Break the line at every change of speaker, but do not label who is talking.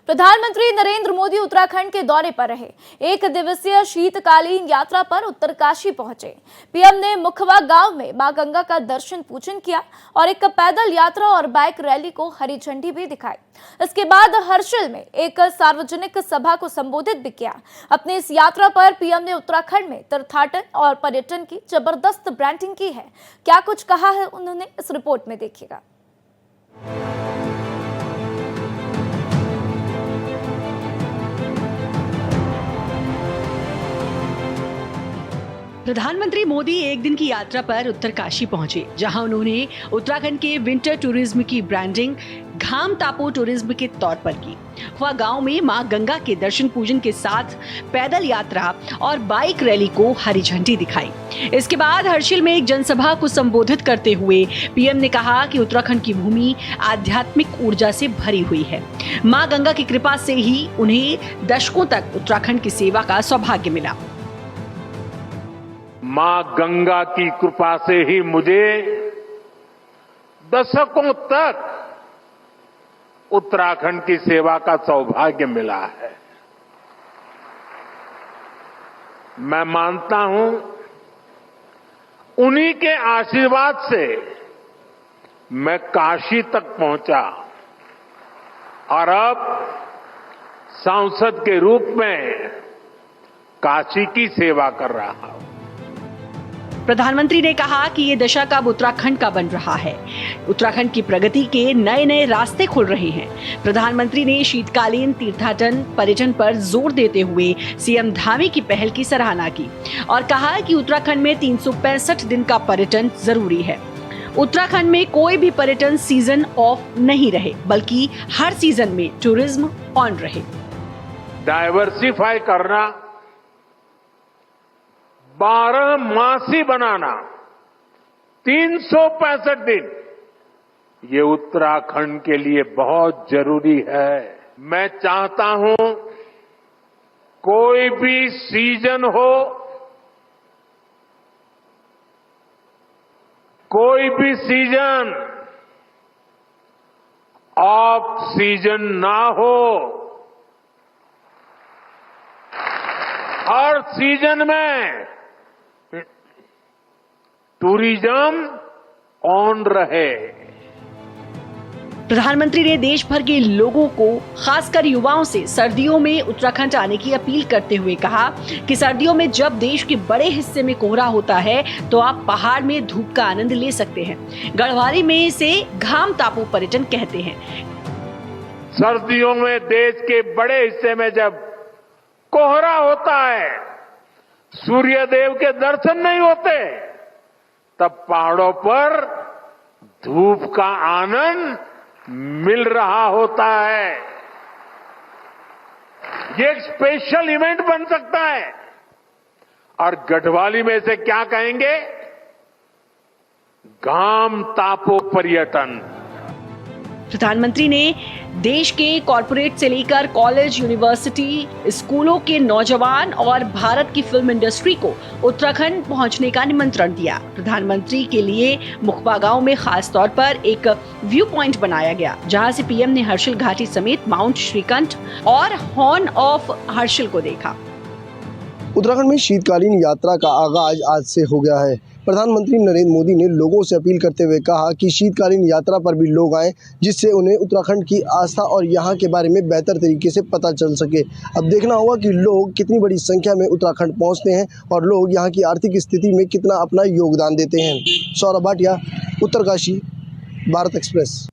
प्रधानमंत्री नरेंद्र मोदी उत्तराखंड के दौरे पर रहे। एक दिवसीय शीतकालीन यात्रा पर उत्तरकाशी पहुंचे। पीएम ने मुखवा गांव में मां गंगा का दर्शन पूजन किया और एक पैदल यात्रा और बाइक रैली को हरी झंडी भी दिखाई। इसके बाद हर्षिल में एक सार्वजनिक सभा को संबोधित भी किया। अपनी इस यात्रा पर पीएम ने उत्तराखंड में तीर्थाटन और पर्यटन की जबरदस्त ब्रांडिंग की है। क्या कुछ कहा है उन्होंने, इस रिपोर्ट में देखिएगा।
प्रधानमंत्री मोदी एक दिन की यात्रा पर उत्तरकाशी पहुंचे, जहां उन्होंने उत्तराखंड के विंटर टूरिज्म की ब्रांडिंग घाम तापो टूरिज्म के तौर पर की। वह गांव में मां गंगा के दर्शन पूजन के साथ पैदल यात्रा और बाइक रैली को हरी झंडी दिखाई। इसके बाद हर्षिल में एक जनसभा को संबोधित करते हुए पीएम ने कहा कि उत्तराखंड की भूमि आध्यात्मिक ऊर्जा से भरी हुई है। मां गंगा की कृपा से ही उन्हें दशकों तक उत्तराखंड की सेवा का सौभाग्य मिला।
मां गंगा की कृपा से ही मुझे दशकों तक उत्तराखंड की सेवा का सौभाग्य मिला है। मैं मानता हूं उन्हीं के आशीर्वाद से मैं काशी तक पहुंचा और अब सांसद के रूप में काशी की सेवा कर रहा हूं।
प्रधानमंत्री ने कहा कि ये दशक अब उत्तराखंड का बन रहा है। उत्तराखंड की प्रगति के नए नए रास्ते खुल रहे हैं। प्रधानमंत्री ने शीतकालीन तीर्थाटन पर्यटन पर जोर देते हुए सीएम धामी की पहल की सराहना की और कहा कि उत्तराखंड में 365 दिन का पर्यटन जरूरी है। उत्तराखंड में कोई भी पर्यटन सीजन ऑफ नहीं रहे, बल्कि हर सीजन में टूरिज्म ऑन रहे।
डाइवर्सिफाई करना, 12 मासी बनाना, 365 दिन, ये उत्तराखंड के लिए बहुत जरूरी है। मैं चाहता हूं कोई भी सीजन हो, कोई भी सीजन ऑफ सीजन ना हो, हर सीजन में टूरिज्म ऑन रहे।
प्रधानमंत्री ने देश भर के लोगों को, खासकर युवाओं से सर्दियों में उत्तराखंड आने की अपील करते हुए कहा कि सर्दियों में जब देश के बड़े हिस्से में कोहरा होता है तो आप पहाड़ में धूप का आनंद ले सकते हैं। गढ़वाली में इसे घाम तापो पर्यटन कहते हैं।
सर्दियों में देश के बड़े हिस्से में जब कोहरा होता है, सूर्य देव के दर्शन नहीं होते, तब पहाड़ों पर धूप का आनंद मिल रहा होता है। ये एक स्पेशल इवेंट बन सकता है। और गढ़वाली में से क्या कहेंगे? घाम तापो पर्यटन।
प्रधानमंत्री ने देश के कॉरपोरेट से लेकर कॉलेज, यूनिवर्सिटी, स्कूलों के नौजवान और भारत की फिल्म इंडस्ट्री को उत्तराखंड पहुंचने का निमंत्रण दिया। प्रधानमंत्री के लिए मुखवा गांव में खास तौर पर एक व्यू पॉइंट बनाया गया, जहां से पीएम ने हर्षिल घाटी समेत माउंट श्रीकंठ और हॉर्न ऑफ हर्षिल को देखा।
उत्तराखंड में शीतकालीन यात्रा का आगाज आज से हो गया है। प्रधानमंत्री नरेंद्र मोदी ने लोगों से अपील करते हुए कहा कि शीतकालीन यात्रा पर भी लोग आएं, जिससे उन्हें उत्तराखंड की आस्था और यहाँ के बारे में बेहतर तरीके से पता चल सके। अब देखना होगा कि लोग कितनी बड़ी संख्या में उत्तराखंड पहुँचते हैं और लोग यहाँ की आर्थिक स्थिति में कितना अपना योगदान देते हैं। सौरभ भाटिया, उत्तरकाशी, भारत एक्सप्रेस।